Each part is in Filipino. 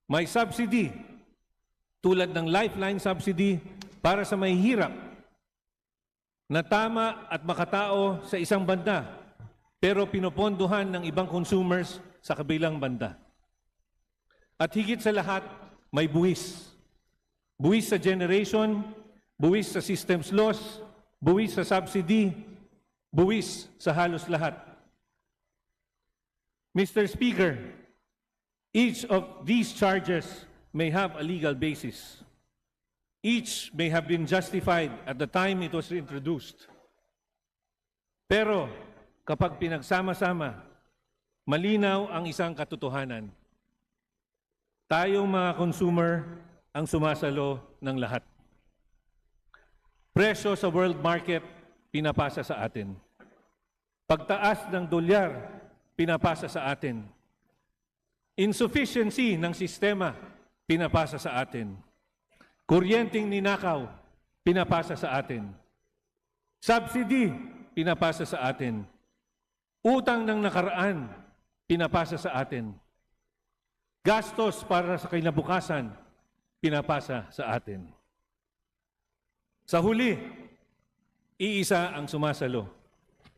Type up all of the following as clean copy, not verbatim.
May subsidy, tulad ng lifeline subsidy para sa mahihirap na tama at makatao sa isang banda, pero pinopondohan ng ibang consumers sa kabilang banda. At higit sa lahat, may buwis. Buwis sa generation, buwis sa systems loss, buwis sa subsidy, buwis sa halos lahat. Mr. Speaker, each of these charges may have a legal basis. Each may have been justified at the time it was introduced. Pero kapag pinagsama-sama, malinaw ang isang katotohanan. Tayong mga consumer ang sumasalo ng lahat. Presyo sa world market, pinapasa sa atin. Pagtaas ng dolyar, pinapasa sa atin. Insufficiency ng sistema, pinapasa sa atin. Kuryenteng ninakaw, pinapasa sa atin. Subsidy, pinapasa sa atin. Utang ng nakaraan, pinapasa sa atin. Gastos para sa kinabukasan, pinapasa sa atin. Sa huli, iisa ang sumasalo,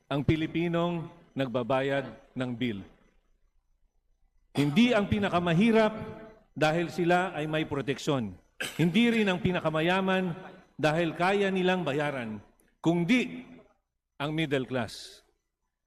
ang Pilipinong nagbabayad ng bill. Hindi ang pinakamahirap dahil sila ay may proteksyon. Hindi rin ang pinakamayaman dahil kaya nilang bayaran, kundi ang middle class.